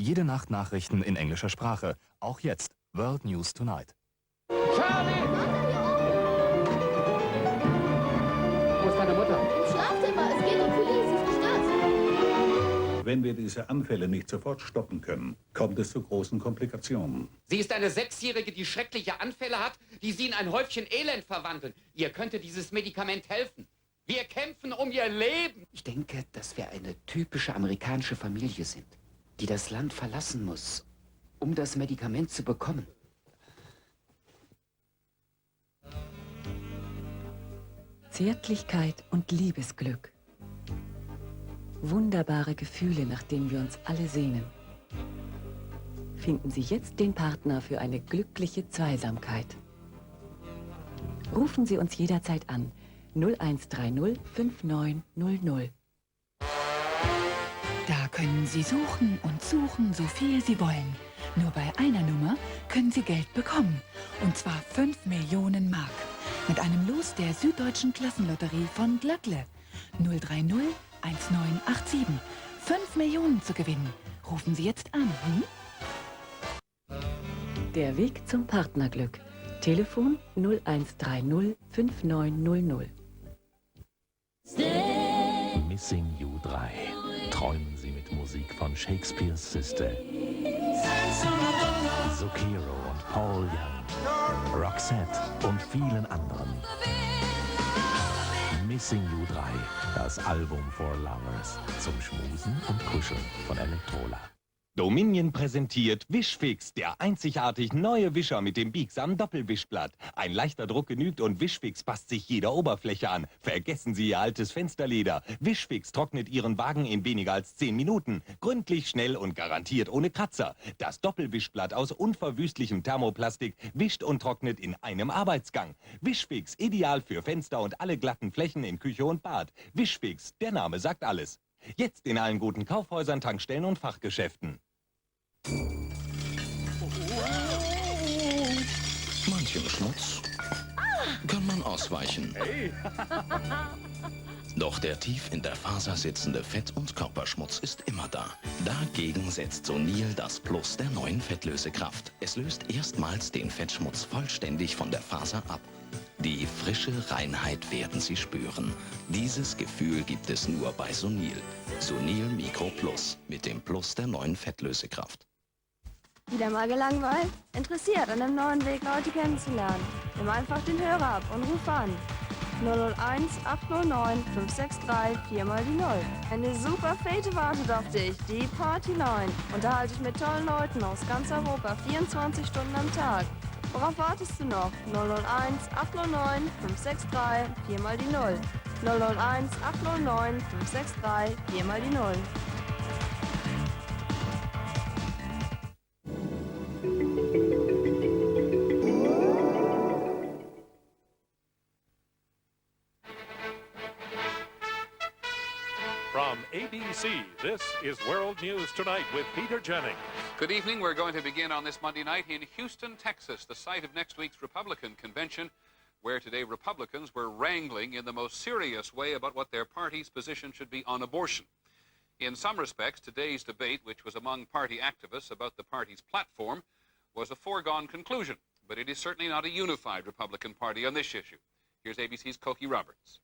Jede Nacht Nachrichten in englischer Sprache. Auch jetzt. World News Tonight. Charlie! Wo ist deine Mutter? Im Schlafzimmer. Es geht um Quelle. Sie ist gestürzt. Wenn wir diese Anfälle nicht sofort stoppen können, kommt es zu großen Komplikationen. Sie ist eine Sechsjährige, die schreckliche Anfälle hat, die sie in ein Häufchen Elend verwandeln. Ihr könnte dieses Medikament helfen. Wir kämpfen um ihr Leben. Ich denke, dass wir eine typische amerikanische Familie sind, die das Land verlassen muss, um das Medikament zu bekommen. Zärtlichkeit und Liebesglück. Wunderbare Gefühle, nach denen wir uns alle sehnen. Finden Sie jetzt den Partner für eine glückliche Zweisamkeit. Rufen Sie uns jederzeit an. 0130 5900. Da können Sie suchen und suchen, so viel Sie wollen. Nur bei einer Nummer können Sie Geld bekommen. Und zwar 5 Millionen Mark. Mit einem Los der Süddeutschen Klassenlotterie von Glöckle. 030 1987. 5 Millionen zu gewinnen. Rufen Sie jetzt an. Der Weg zum Partnerglück. Telefon 0130 5900. Missing You 3. Träumen Sie mit Musik von Shakespeares Sister. Zucchero und Paul Young, Roxette und vielen anderen. Missing You 3, das Album for Lovers. Zum Schmusen und Kuscheln von Elektrola. Dominion präsentiert Wischfix, der einzigartig neue Wischer mit dem biegsamen Doppelwischblatt. Ein leichter Druck genügt und Wischfix passt sich jeder Oberfläche an. Vergessen Sie Ihr altes Fensterleder. Wischfix trocknet Ihren Wagen in weniger als 10 Minuten. Gründlich, schnell und garantiert ohne Kratzer. Das Doppelwischblatt aus unverwüstlichem Thermoplastik wischt und trocknet in einem Arbeitsgang. Wischfix, ideal für Fenster und alle glatten Flächen in Küche und Bad. Wischfix, der Name sagt alles. Jetzt in allen guten Kaufhäusern, Tankstellen und Fachgeschäften. Manchem Schmutz kann man ausweichen. Doch der tief in der Faser sitzende Fett- und Körperschmutz ist immer da. Dagegen setzt Sonil das Plus der neuen Fettlösekraft. Es löst erstmals den Fettschmutz vollständig von der Faser ab. Die frische Reinheit werden Sie spüren. Dieses Gefühl gibt es nur bei Sonil. Sonil Micro Plus mit dem Plus der neuen Fettlösekraft. Wieder mal gelangweilt? Interessiert an einem neuen Weg, Leute kennenzulernen? Nimm einfach den Hörer ab und ruf an. 001 809 563 4 mal die 0. Eine super Fete wartet auf dich, die Party 9. Unterhalte dich mit tollen Leuten aus ganz Europa 24 Stunden am Tag. Worauf wartest du noch? 001 809 563 4 mal die 0. 001 809 563 4 mal die 0. From ABC, this is World News Tonight with Peter Jennings. Good evening. We're going to begin on this Monday night in Houston, Texas, the site of next week's Republican convention, where today Republicans were wrangling in the most serious way about what their party's position should be on abortion. In some respects, today's debate, which was among party activists about the party's platform, was a foregone conclusion, but it is certainly not a unified Republican Party on this issue. Here's ABC's Cokie Roberts.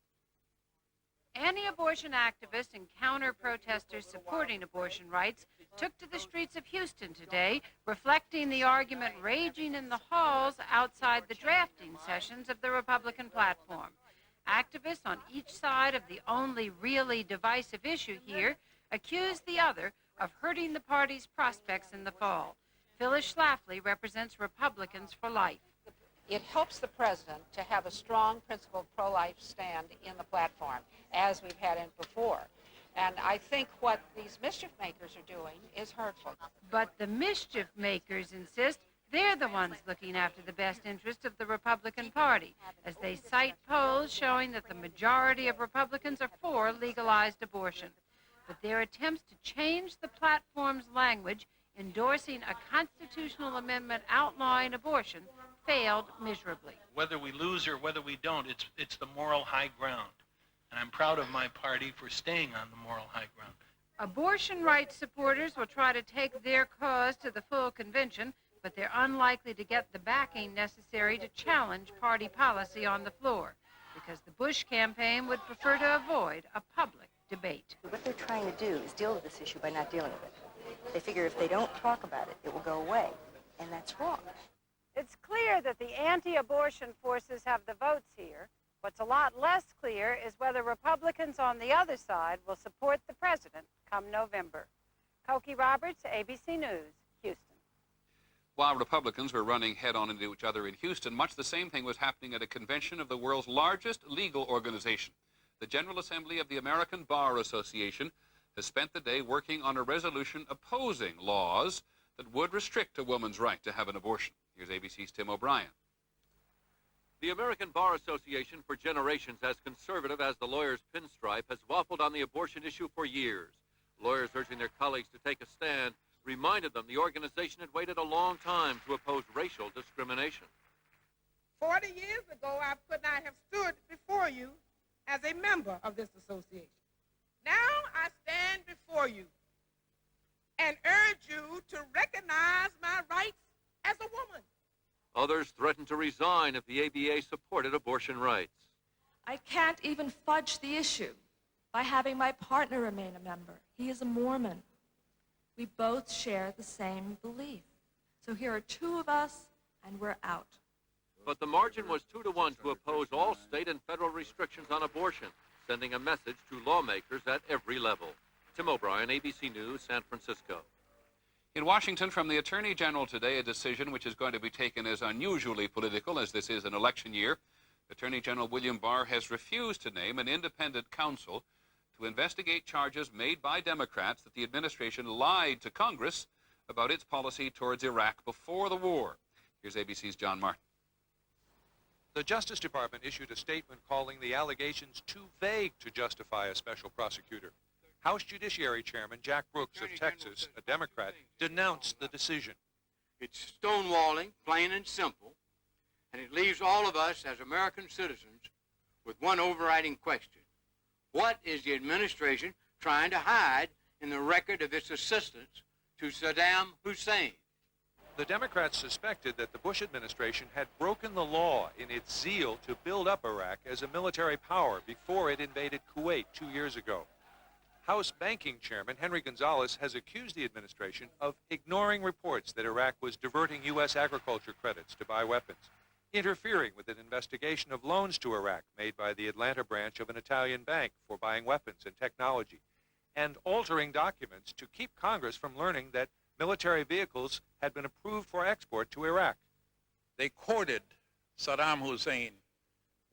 Anti-abortion activists and counter-protesters supporting abortion rights took to the streets of Houston today, reflecting the argument raging in the halls outside the drafting sessions of the Republican platform. Activists on each side of the only really divisive issue here accused the other of hurting the party's prospects in the fall. Phyllis Schlafly represents Republicans for Life. It helps the president to have a strong principled pro-life stand in the platform, as we've had it before. And I think what these mischief makers are doing is hurtful. But the mischief makers insist they're the ones looking after the best interest of the Republican Party, as they cite polls showing that the majority of Republicans are for legalized abortion. But their attempts to change the platform's language, endorsing a constitutional amendment outlawing abortion, failed miserably. Whether we lose or whether we don't, it's the moral high ground. And I'm proud of my party for staying on the moral high ground. Abortion rights supporters will try to take their cause to the full convention, but they're unlikely to get the backing necessary to challenge party policy on the floor, because the Bush campaign would prefer to avoid a public debate. What they're trying to do is deal with this issue by not dealing with it. They figure if they don't talk about it, it will go away, and that's wrong. It's clear that the anti-abortion forces have the votes here. What's a lot less clear is whether Republicans on the other side will support the president come November. Cokie Roberts, ABC News, Houston. While Republicans were running head-on into each other in Houston, much the same thing was happening at a convention of the world's largest legal organization. The General Assembly of the American Bar Association has spent the day working on a resolution opposing laws that would restrict a woman's right to have an abortion. Here's ABC's Tim O'Brien. The American Bar Association, for generations as conservative as the lawyers' pinstripe, has waffled on the abortion issue for years. Lawyers urging their colleagues to take a stand reminded them the organization had waited a long time to oppose racial discrimination. 40 years ago, I could not have stood before you as a member of this association. Now I stand before you and urge you to recognize my rights as a woman. Others threatened to resign if the ABA supported abortion rights. I can't even fudge the issue by having my partner remain a member. He is a Mormon. We both share the same belief. So here are two of us, and we're out. But the margin was 2-1 to oppose all state and federal restrictions on abortion, sending a message to lawmakers at every level. Tim O'Brien, ABC News, San Francisco. In Washington, from the Attorney General today, a decision which is going to be taken as unusually political as this is an election year. Attorney General William Barr has refused to name an independent counsel to investigate charges made by Democrats that the administration lied to Congress about its policy towards Iraq before the war. Here's ABC's John Martin. The Justice Department issued a statement calling the allegations too vague to justify a special prosecutor. House Judiciary Chairman Jack Brooks of Texas, a Democrat, denounced the decision. It's stonewalling, plain and simple, and it leaves all of us as American citizens with one overriding question. What is the administration trying to hide in the record of its assistance to Saddam Hussein? The Democrats suspected that the Bush administration had broken the law in its zeal to build up Iraq as a military power before it invaded Kuwait 2 years ago. House Banking Chairman Henry Gonzalez has accused the administration of ignoring reports that Iraq was diverting U.S. agriculture credits to buy weapons, interfering with an investigation of loans to Iraq made by the Atlanta branch of an Italian bank for buying weapons and technology, and altering documents to keep Congress from learning that military vehicles had been approved for export to Iraq. They courted Saddam Hussein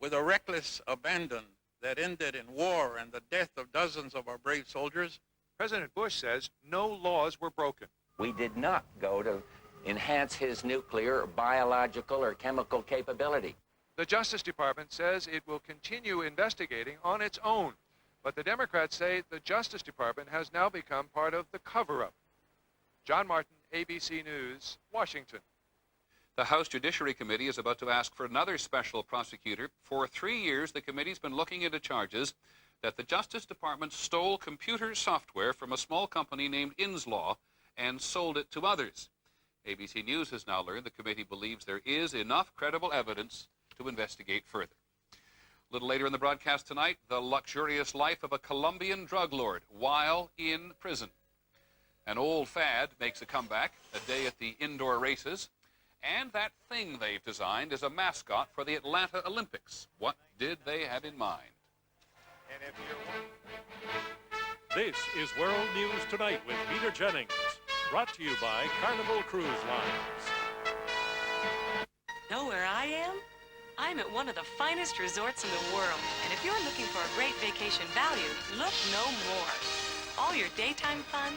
with a reckless abandon that ended in war and the death of dozens of our brave soldiers. President Bush says no laws were broken. We did not go to enhance his nuclear, biological, or chemical capability. The Justice Department says it will continue investigating on its own, but the Democrats say the Justice Department has now become part of the cover-up. John Martin, ABC News, Washington. The House Judiciary Committee is about to ask for another special prosecutor. For 3 years, the committee's been looking into charges that the Justice Department stole computer software from a small company named Inslaw and sold it to others. ABC News has now learned the committee believes there is enough credible evidence to investigate further. A little later in the broadcast tonight, the luxurious life of a Colombian drug lord while in prison. An old fad makes a comeback, a day at the indoor races. And that thing they've designed is a mascot for the Atlanta Olympics. What did they have in mind? This is World News Tonight with Peter Jennings. Brought to you by Carnival Cruise Lines. Know where I am? I'm at one of the finest resorts in the world. And if you're looking for a great vacation value, look no more. All your daytime fun,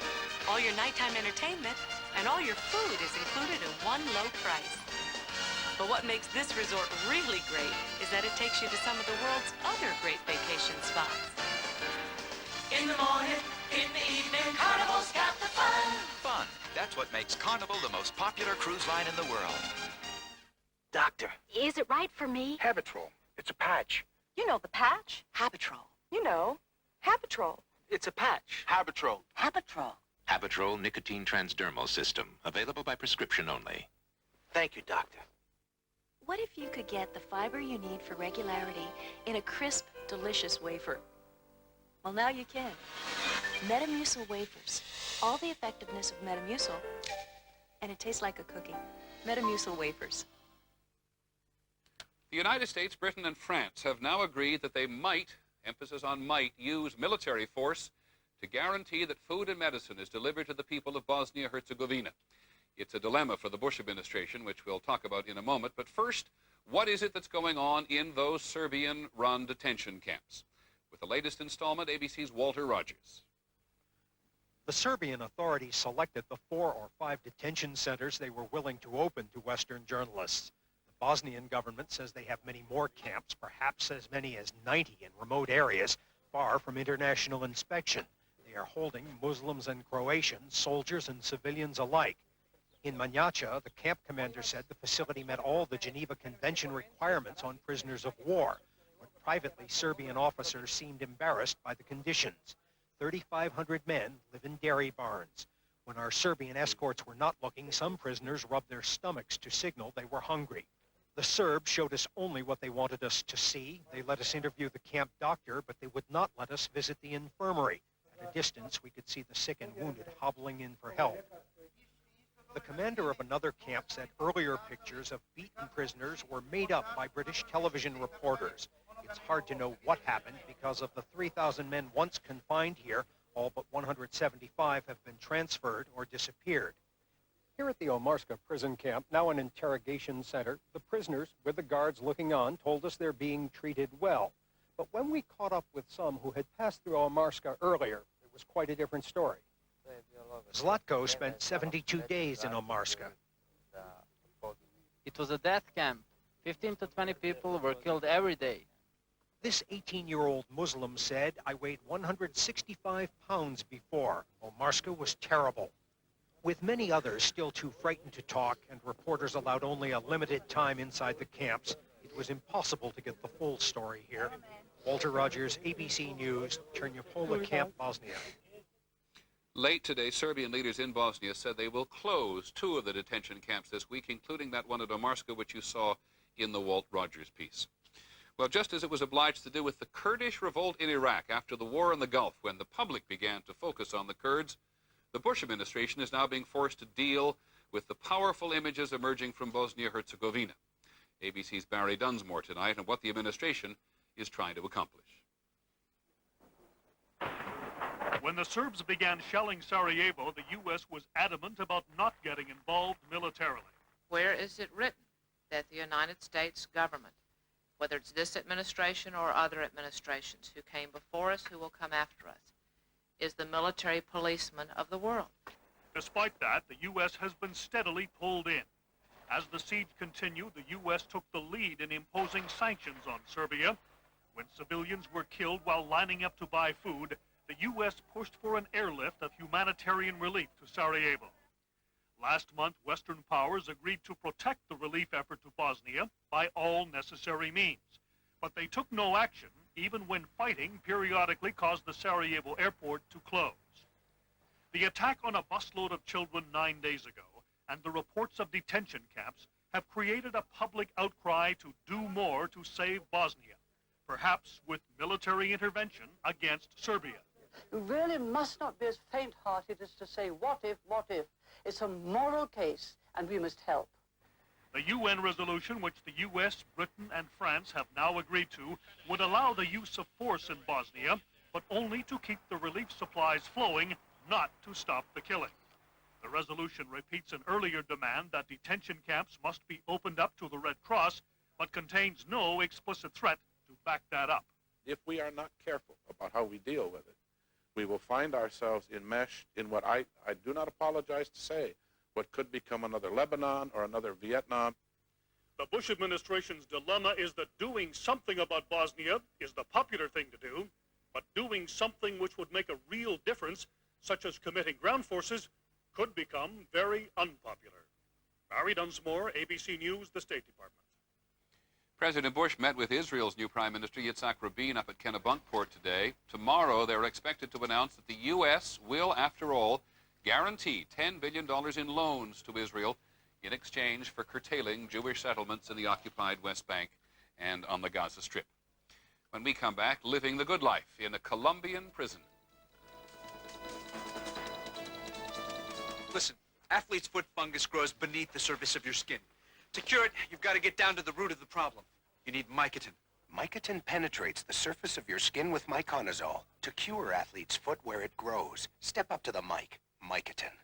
all your nighttime entertainment, and all your food is included in one low price. But what makes this resort really great is that it takes you to some of the world's other great vacation spots. In the morning, in the evening, Carnival's got the fun. Fun. That's what makes Carnival the most popular cruise line in the world. Doctor. Is it right for me? Habitrol. It's a patch. You know the patch? Habitrol. You know, Habitrol. It's a patch. Habitrol. Habitrol. Habitrol nicotine transdermal system. Available by prescription only. Thank you, doctor. What if you could get the fiber you need for regularity in a crisp, delicious wafer? Well, now you can. Metamucil wafers. All the effectiveness of Metamucil, and it tastes like a cookie. Metamucil wafers. The United States, Britain, and France have now agreed that they might, emphasis on might, use military force to guarantee that food and medicine is delivered to the people of Bosnia-Herzegovina. It's a dilemma for the Bush administration, which we'll talk about in a moment. But first, what is it that's going on in those Serbian-run detention camps? With the latest installment, ABC's Walter Rogers. The Serbian authorities selected the 4 or 5 detention centers they were willing to open to Western journalists. The Bosnian government says they have many more camps, perhaps as many as 90 in remote areas, far from international inspection. They are holding Muslims and Croatians, soldiers and civilians alike. In Manjača, the camp commander said the facility met all the Geneva Convention requirements on prisoners of war, but privately Serbian officers seemed embarrassed by the conditions. 3,500 men live in dairy barns. When our Serbian escorts were not looking, some prisoners rubbed their stomachs to signal they were hungry. The Serbs showed us only what they wanted us to see. They let us interview the camp doctor, but they would not let us visit the infirmary. At a distance, we could see the sick and wounded hobbling in for help. The commander of another camp said earlier pictures of beaten prisoners were made up by British television reporters. It's hard to know what happened because of the 3,000 men once confined here, all but 175 have been transferred or disappeared. Here at the Omarska prison camp, now an interrogation center, the prisoners, with the guards looking on, told us they're being treated well. But when we caught up with some who had passed through Omarska earlier, it was quite a different story. Zlatko spent 72 days in Omarska. It was a death camp. 15 to 20 people were killed every day. This 18-year-old Muslim said, I weighed 165 pounds before. Omarska was terrible. With many others still too frightened to talk and reporters allowed only a limited time inside the camps, it was impossible to get the full story here. Walter Rogers, ABC News, Ternopil Camp, Bosnia. Late today, Serbian leaders in Bosnia said they will close 2 of the detention camps this week, including that one at Omarska, which you saw in the Walt Rogers piece. Well, just as it was obliged to do with the Kurdish revolt in Iraq after the war in the Gulf, when the public began to focus on the Kurds, the Bush administration is now being forced to deal with the powerful images emerging from Bosnia-Herzegovina. ABC's Barry Dunsmore tonight on what the administration is trying to accomplish. When the Serbs began shelling Sarajevo, the U.S. was adamant about not getting involved militarily. Where is it written that the United States government, whether it's this administration or other administrations who came before us, who will come after us, is the military policeman of the world? Despite that, the U.S. has been steadily pulled in. As the siege continued, the U.S. took the lead in imposing sanctions on Serbia. When civilians were killed while lining up to buy food, the U.S. pushed for an airlift of humanitarian relief to Sarajevo. Last month, Western powers agreed to protect the relief effort to Bosnia by all necessary means. But they took no action, even when fighting periodically caused the Sarajevo airport to close. The attack on a busload of children 9 days ago and the reports of detention camps have created a public outcry to do more to save Bosnia, perhaps with military intervention against Serbia. You really must not be as faint-hearted as to say, what if, what if? It's a moral case, and we must help. The UN resolution, which the U.S., Britain, and France have now agreed to, would allow the use of force in Bosnia, but only to keep the relief supplies flowing, not to stop the killing. The resolution repeats an earlier demand that detention camps must be opened up to the Red Cross, but contains no explicit threat to back that up. If we are not careful about how we deal with it, we will find ourselves enmeshed in what I do not apologize to say, what could become another Lebanon or another Vietnam. The Bush administration's dilemma is that doing something about Bosnia is the popular thing to do, but doing something which would make a real difference, such as committing ground forces, could become very unpopular. Barry Dunsmore, ABC News, the State Department. President Bush met with Israel's new Prime Minister Yitzhak Rabin up at Kennebunkport today. Tomorrow, they're expected to announce that the U.S. will, after all, guarantee $10 billion in loans to Israel in exchange for curtailing Jewish settlements in the occupied West Bank and on the Gaza Strip. When we come back, living the good life in a Colombian prison. Listen, athlete's foot fungus grows beneath the surface of your skin. To cure it, you've got to get down to the root of the problem. You need Mycotin. Mycotin penetrates the surface of your skin with miconazole to cure athlete's foot where it grows. Step up to the mic. Mycotin.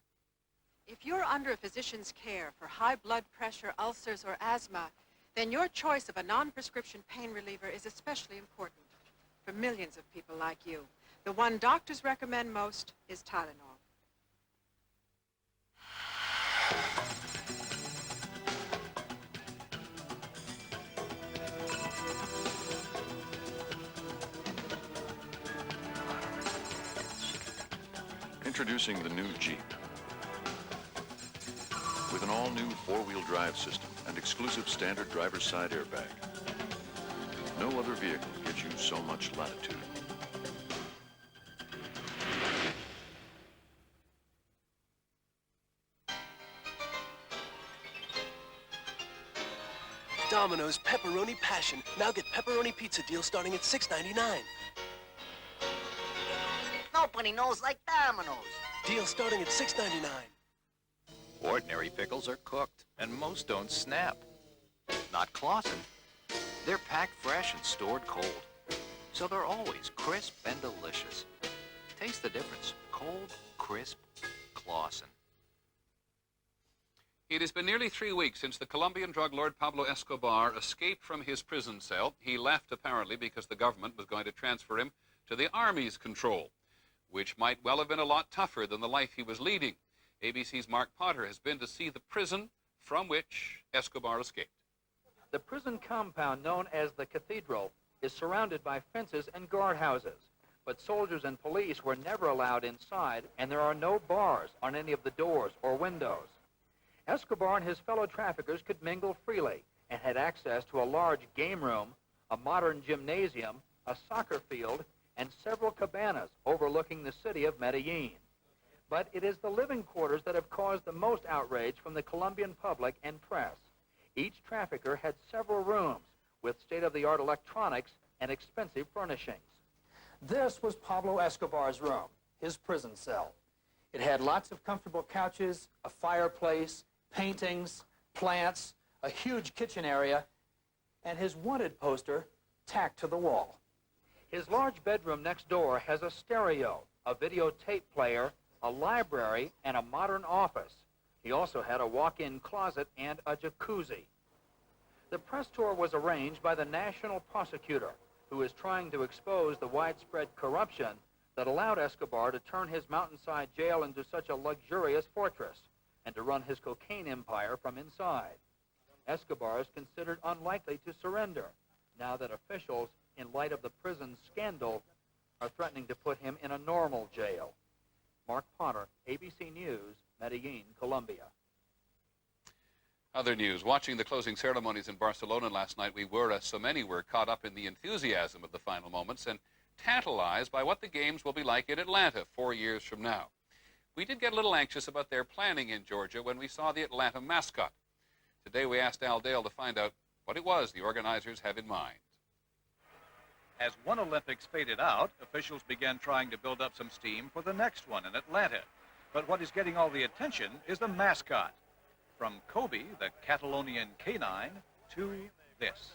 If you're under a physician's care for high blood pressure, ulcers, or asthma, then your choice of a non-prescription pain reliever is especially important. For millions of people like you, the one doctors recommend most is Tylenol. Introducing the new Jeep. With an all-new four-wheel drive system and exclusive standard driver's side airbag. No other vehicle gives you so much latitude. Domino's Pepperoni Passion. Now get pepperoni pizza deal starting at $6.99. Nobody knows like Domino's. Deal starting at $6.99. Ordinary pickles are cooked, and most don't snap. Not Clausen. They're packed fresh and stored cold, so they're always crisp and delicious. Taste the difference. Cold, crisp, Clausen. It has been nearly 3 weeks since the Colombian drug lord Pablo Escobar escaped from his prison cell. He left, apparently, because the government was going to transfer him to the Army's control, which might well have been a lot tougher than the life he was leading. ABC's Mark Potter has been to see the prison from which Escobar escaped. The prison compound, known as the Cathedral, is surrounded by fences and guardhouses. But soldiers and police were never allowed inside, and there are no bars on any of the doors or windows. Escobar and his fellow traffickers could mingle freely and had access to a large game room, a modern gymnasium, a soccer field, and several cabanas overlooking the city of Medellin. But it is the living quarters that have caused the most outrage from the Colombian public and press. Each trafficker had several rooms with state-of-the-art electronics and expensive furnishings. This was Pablo Escobar's room, his prison cell. It had lots of comfortable couches, a fireplace, paintings, plants, a huge kitchen area, and his wanted poster tacked to the wall. His large bedroom next door has a stereo, a videotape player, a library, and a modern office. He also had a walk-in closet and a jacuzzi. The press tour was arranged by the national prosecutor, who is trying to expose the widespread corruption that allowed Escobar to turn his mountainside jail into such a luxurious fortress and to run his cocaine empire from inside. Escobar is considered unlikely to surrender, now that officials, in light of the prison scandal, are threatening to put him in a normal jail. Mark Potter, ABC News, Medellin, Colombia. Other news. Watching the closing ceremonies in Barcelona last night, we were, as so many were, caught up in the enthusiasm of the final moments and tantalized by what the games will be like in Atlanta 4 years from now. We did get a little anxious about their planning in Georgia when we saw the Atlanta mascot. Today we asked Al Dale to find out what it was the organizers have in mind. As one Olympics faded out, officials began trying to build up some steam for the next one in Atlanta. But what is getting all the attention is the mascot. From Kobe, the Catalonian canine, to this.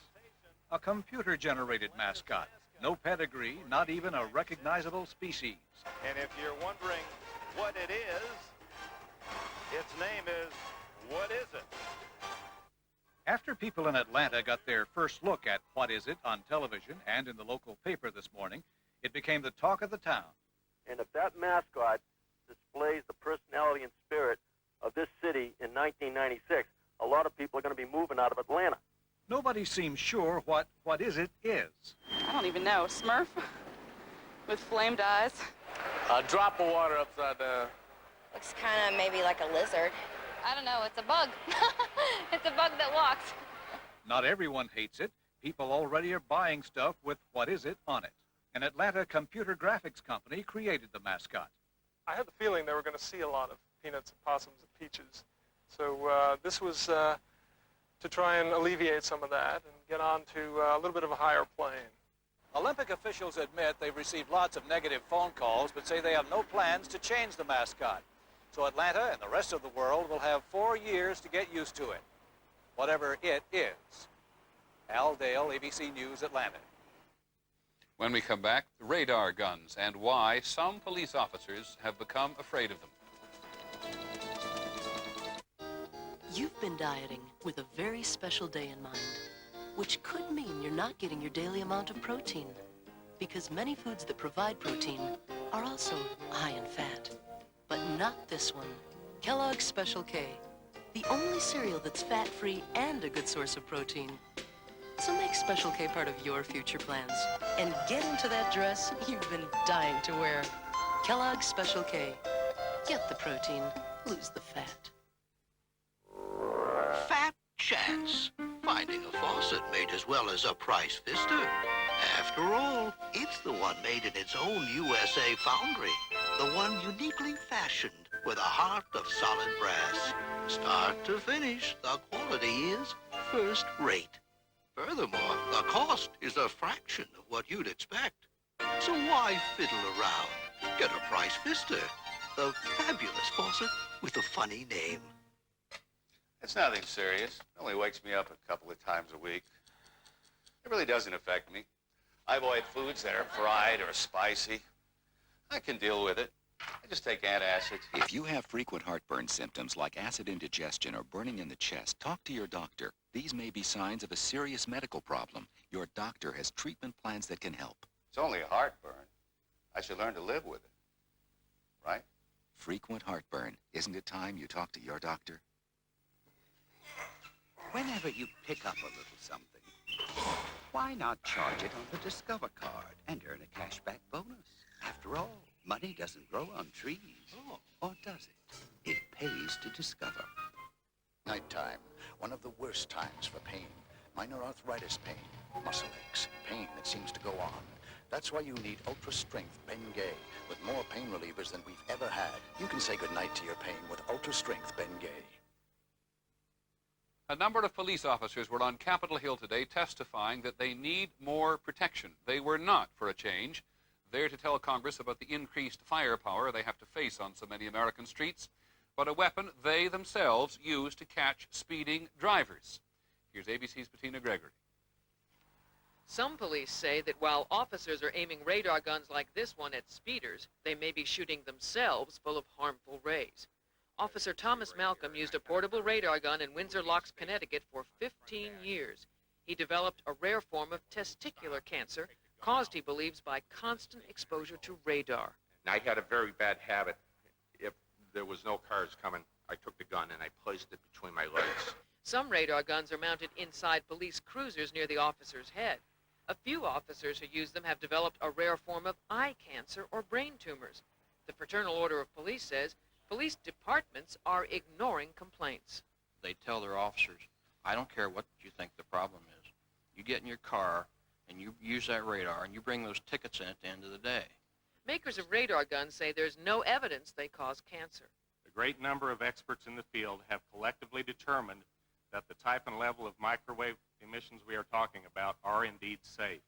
A computer-generated mascot. No pedigree, not even a recognizable species. And if you're wondering what it is, its name is What Is It? After people in Atlanta got their first look at What Is It on television and in the local paper this morning, it became the talk of the town. And if that mascot displays the personality and spirit of this city in 1996, a lot of people are going to be moving out of Atlanta. Nobody seems sure what is it is. I don't even know. Smurf with flamed eyes. A drop of water upside down. Looks kind of maybe like a lizard. I don't know. It's a bug. It's a bug that walks. Not everyone hates it. People already are buying stuff with what is it on it. An Atlanta computer graphics company created the mascot. I had the feeling they were going to see a lot of peanuts and possums and peaches. So this was to try and alleviate some of that and get on to a little bit of a higher plane. Olympic officials admit they've received lots of negative phone calls, but say they have no plans to change the mascot. So Atlanta and the rest of the world will have 4 years to get used to it. Whatever it is. Al Dale, ABC News, Atlanta. When we come back, radar guns and why some police officers have become afraid of them. You've been dieting with a very special day in mind, which could mean you're not getting your daily amount of protein, because many foods that provide protein are also high in fat. But not this one, Kellogg's Special K, the only cereal that's fat-free and a good source of protein. So make Special K part of your future plans and get into that dress you've been dying to wear. Kellogg's Special K. Get the protein, lose the fat. Fat chance. Finding a faucet made as well as a price fister. After all, it's the one made in its own USA foundry. The one uniquely fashioned with a heart of solid brass. Start to finish, the quality is first rate. Furthermore, the cost is a fraction of what you'd expect. So why fiddle around? Get a price fister. The fabulous faucet with a funny name. It's nothing serious. It only wakes me up a couple of times a week. It really doesn't affect me. I avoid foods that are fried or spicy. I can deal with it. I just take antacids. If you have frequent heartburn symptoms like acid indigestion or burning in the chest, talk to your doctor. These may be signs of a serious medical problem. Your doctor has treatment plans that can help. It's only heartburn. I should learn to live with it. Right? Frequent heartburn. Isn't it time you talk to your doctor? Whenever you pick up a little something, why not charge it on the Discover card and earn a cashback bonus? After all, money doesn't grow on trees. Or does it? It pays to Discover. Nighttime, one of the worst times for pain. Minor arthritis pain, muscle aches, pain that seems to go on. That's why you need Ultra Strength Bengay. With more pain relievers than we've ever had, you can say goodnight to your pain with Ultra Strength Bengay. A number of police officers were on Capitol Hill today testifying that they need more protection. They were not, for a change, there to tell Congress about the increased firepower they have to face on so many American streets, but a weapon they themselves use to catch speeding drivers. Here's ABC's Bettina Gregory. Some police say that while officers are aiming radar guns like this one at speeders, they may be shooting themselves full of harmful rays. Officer Thomas Malcolm used a portable radar gun in Windsor Locks, Connecticut for 15 years. He developed a rare form of testicular cancer, caused, he believes, by constant exposure to radar. I had a very bad habit. If there was no cars coming, I took the gun and I placed it between my legs. Some radar guns are mounted inside police cruisers near the officer's head. A few officers who use them have developed a rare form of eye cancer or brain tumors. The Fraternal Order of Police says police departments are ignoring complaints. They tell their officers, I don't care what you think the problem is. You get in your car and you use that radar and you bring those tickets in at the end of the day. Makers of radar guns say there's no evidence they cause cancer. A great number of experts in the field have collectively determined that the type and level of microwave emissions we are talking about are indeed safe.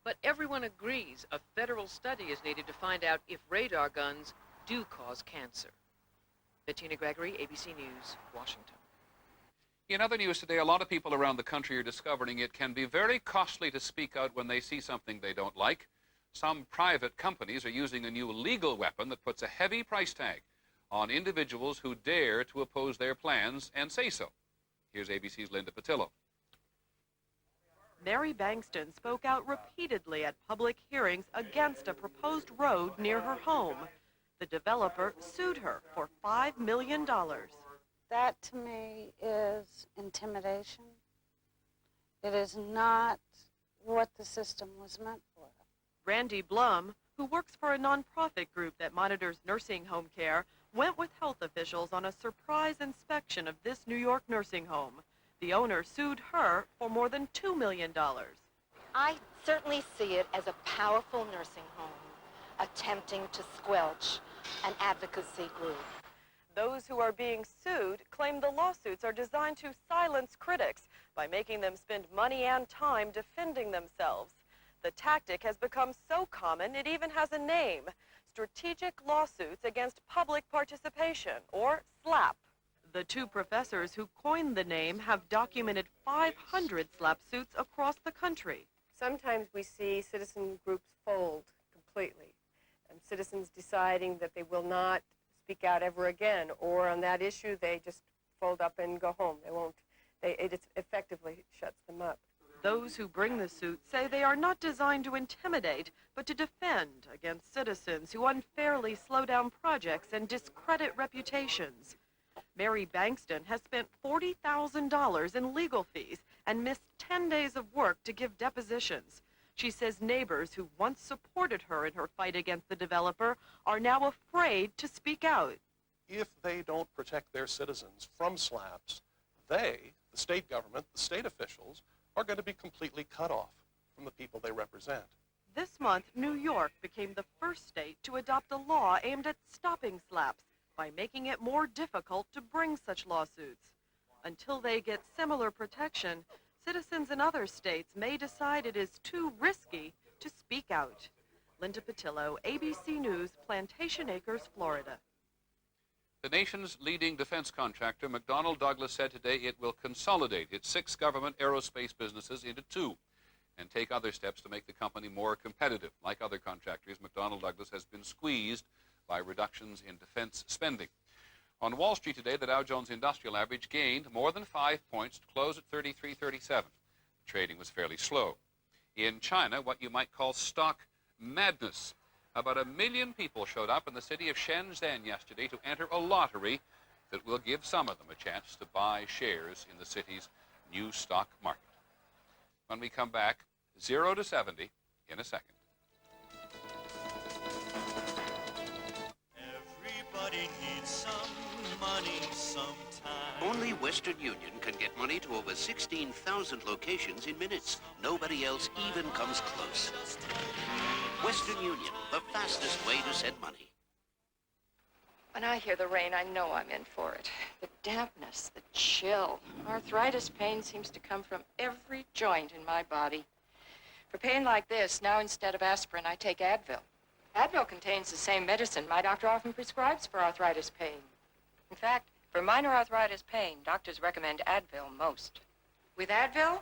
But everyone agrees a federal study is needed to find out if radar guns do cause cancer. Bettina Gregory, ABC News, Washington. In other news today, a lot of people around the country are discovering it can be very costly to speak out when they see something they don't like. Some private companies are using a new legal weapon that puts a heavy price tag on individuals who dare to oppose their plans and say so. Here's ABC's Linda Patillo. Mary Bankston spoke out repeatedly at public hearings against a proposed road near her home. The developer sued her for $5 million. That, to me, is intimidation. It is not what the system was meant for. Randy Blum, who works for a nonprofit group that monitors nursing home care, went with health officials on a surprise inspection of this New York nursing home. The owner sued her for more than $2 million. I certainly see it as a powerful nursing home attempting to squelch an advocacy group. Those who are being sued claim the lawsuits are designed to silence critics by making them spend money and time defending themselves. The tactic has become so common it even has a name: Strategic Lawsuits Against Public Participation, or SLAP. The two professors who coined the name have documented 500 SLAP suits across the country. Sometimes we see citizen groups fold completely, and citizens deciding that they will not speak out ever again, or on that issue they just fold up and go home. It effectively shuts them up. Those who bring the suit say they are not designed to intimidate, but to defend against citizens who unfairly slow down projects and discredit reputations. Mary Bankston has spent $40,000 in legal fees and missed 10 days of work to give depositions. She says neighbors who once supported her in her fight against the developer are now afraid to speak out. If they don't protect their citizens from SLAPs, they, the state government, the state officials, are going to be completely cut off from the people they represent. This month, New York became the first state to adopt a law aimed at stopping SLAPs by making it more difficult to bring such lawsuits. Until they get similar protection, citizens in other states may decide it is too risky to speak out. Linda Patillo, ABC News, Plantation Acres, Florida. The nation's leading defense contractor, McDonnell Douglas, said today it will consolidate its 6 government aerospace businesses into 2 and take other steps to make the company more competitive. Like other contractors, McDonnell Douglas has been squeezed by reductions in defense spending. On Wall Street today, the Dow Jones Industrial Average gained more than 5 points to close at 3337. The trading was fairly slow. In China, what you might call stock madness. About 1 million people showed up in the city of Shenzhen yesterday to enter a lottery that will give some of them a chance to buy shares in the city's new stock market. When we come back, 0 to 70 in a second. Everybody needs some money sometime. Only Western Union can get money to over 16,000 locations in minutes. Nobody else even comes close. Western Union, the fastest way to send money. When I hear the rain, I know I'm in for it. The dampness, the chill. Arthritis pain seems to come from every joint in my body. For pain like this, now instead of aspirin, I take Advil. Advil contains the same medicine my doctor often prescribes for arthritis pain. In fact, for minor arthritis pain, doctors recommend Advil most. With Advil,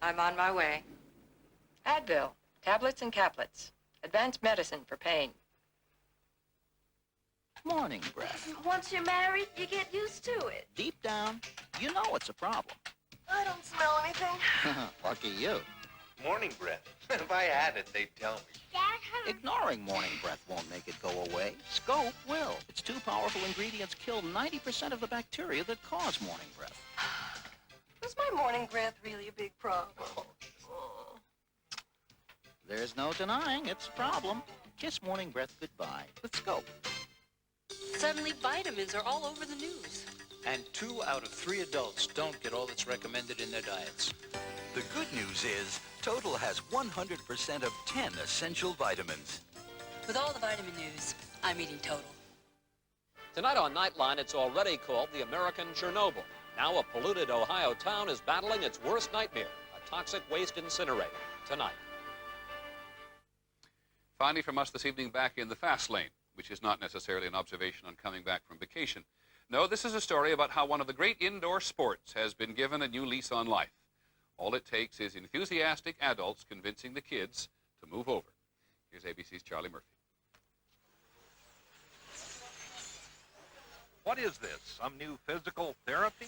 I'm on my way. Advil, tablets and caplets. Advanced medicine for pain. Morning breath. Once you're married, you get used to it. Deep down, you know it's a problem. I don't smell anything. Lucky you. Morning breath. If I had it, they'd tell me. Ignoring morning breath won't make it go away. Scope will. Its 2 powerful ingredients kill 90% of the bacteria that cause morning breath. Was my morning breath really a big problem? There's no denying it's a problem. Kiss morning breath goodbye with Scope. Suddenly, vitamins are all over the news. And 2 out of 3 adults don't get all that's recommended in their diets. The good news is Total has 100% of 10 essential vitamins. With all the vitamin news, I'm eating Total. Tonight on Nightline, it's already called the American Chernobyl. Now a polluted Ohio town is battling its worst nightmare, a toxic waste incinerator. Tonight. Finally from us this evening, back in the fast lane, which is not necessarily an observation on coming back from vacation. No, this is a story about how one of the great indoor sports has been given a new lease on life. All it takes is enthusiastic adults convincing the kids to move over. Here's ABC's Charlie Murphy. What is this, some new physical therapy?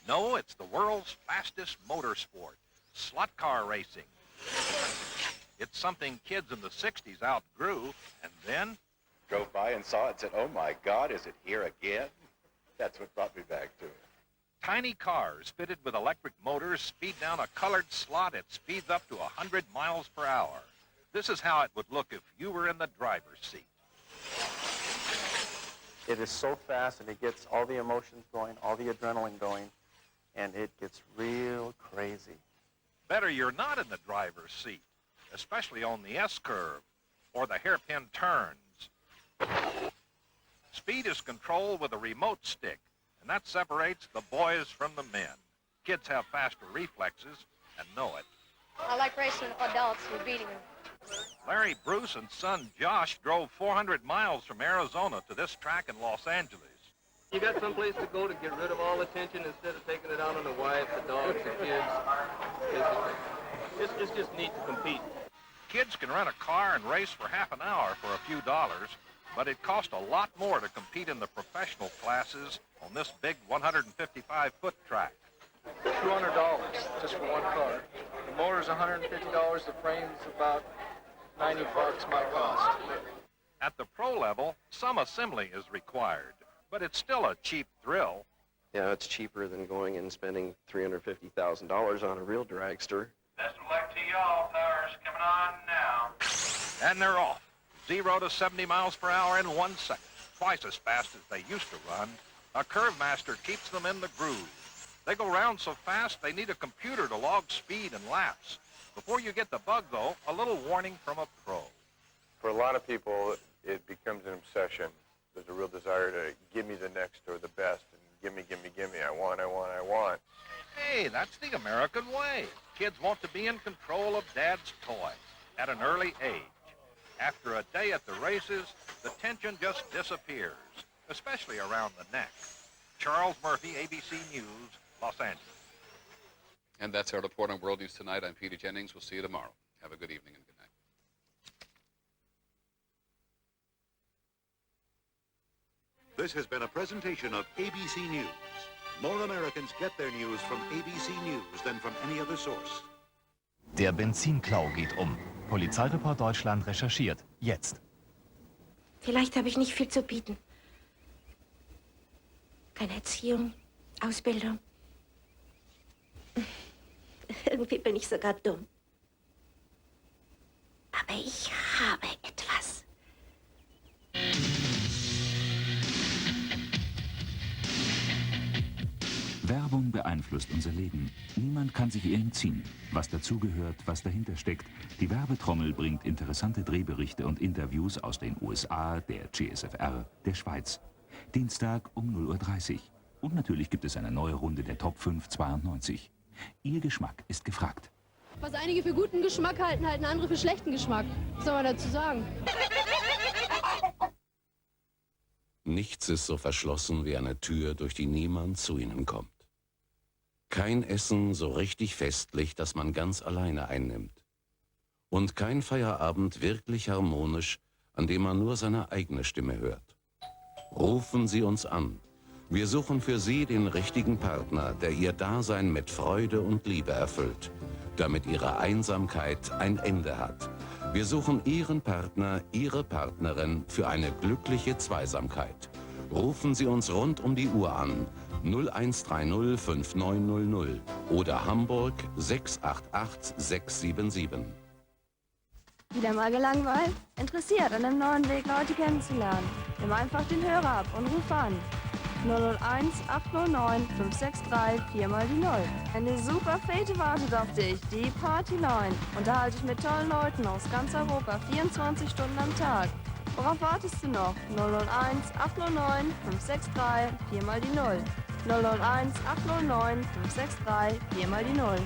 No, it's the world's fastest motorsport, slot car racing. It's something kids in the 60s outgrew, and then... Drove by and saw it and said, oh my God, is it here again? That's what brought me back to it. Tiny cars fitted with electric motors speed down a colored slot at speeds up to 100 miles per hour. This is how it would look if you were in the driver's seat. It is so fast, and it gets all the emotions going, all the adrenaline going, and it gets real crazy. Better you're not in the driver's seat, especially on the S-curve or the hairpin turns. Speed is controlled with a remote stick, and that separates the boys from the men. Kids have faster reflexes and know it. I like racing with adults and beating them. Larry Bruce and son Josh drove 400 miles from Arizona to this track in Los Angeles. You got someplace to go to get rid of all the tension instead of taking it out on the wife, the dogs, the kids. It's just neat to compete. Kids can rent a car and race for half an hour for a few dollars, but it costs a lot more to compete in the professional classes on this big 155-foot track. $200 just for one car. The motor's $150, the frame's about $90 my cost. At the pro level, some assembly is required, but it's still a cheap thrill. Yeah, it's cheaper than going and spending $350,000 on a real dragster. Best of luck to y'all, cars coming on now. And they're off. 0 to 70 miles per hour in 1 second, twice as fast as they used to run. A curve master keeps them in the groove. They go round so fast they need a computer to log speed and laps. Before you get the bug, though, a little warning from a pro. For a lot of people, it becomes an obsession. There's a real desire to give me the next or the best, and give me. I want. Hey, that's the American way. Kids want to be in control of Dad's toy at an early age. After a day at the races, the tension just disappears, especially around the neck. Charles Murphy, ABC News, Los Angeles. And that's our report on World News Tonight. I'm Peter Jennings. We'll see you tomorrow. Have a good evening and good night. This has been a presentation of ABC News. More Americans get their news from ABC News than from any other source. Der Benzinklau geht Polizeireport Deutschland recherchiert. Jetzt. Vielleicht habe ich nicht viel zu bieten. Keine Erziehung, Ausbildung. Irgendwie bin ich sogar dumm. Aber ich habe etwas. Werbung beeinflusst unser Leben. Niemand kann sich ihr entziehen. Was dazugehört, was dahinter steckt. Die Werbetrommel bringt interessante Drehberichte und Interviews aus den USA, der GSFR, der Schweiz. Dienstag um 0:30 Uhr. Und natürlich gibt es eine neue Runde der Top 5 92. Ihr Geschmack ist gefragt. Was einige für guten Geschmack halten, halten andere für schlechten Geschmack. Was soll man dazu sagen? Nichts ist so verschlossen wie eine Tür, durch die niemand zu Ihnen kommt. Kein Essen so richtig festlich, dass man ganz alleine einnimmt. Und kein Feierabend wirklich harmonisch, an dem man nur seine eigene Stimme hört. Rufen Sie uns an. Wir suchen für Sie den richtigen Partner, der Ihr Dasein mit Freude und Liebe erfüllt, damit Ihre Einsamkeit ein Ende hat. Wir suchen Ihren Partner, Ihre Partnerin für eine glückliche Zweisamkeit. Rufen Sie uns rund um die Uhr an. 0130 5900 oder Hamburg 688 677. Wieder mal gelangweilt? Interessiert an einem neuen Weg, Leute kennenzulernen? Nimm einfach den Hörer ab und ruf an. 001 809 563 4 mal die 0. Eine super Fete wartet auf dich, die Party 9. Unterhalte dich mit tollen Leuten aus ganz Europa 24 Stunden am Tag. Worauf wartest du noch? 001 809 563 4 mal die 0. 001 809 563 4 mal die 0.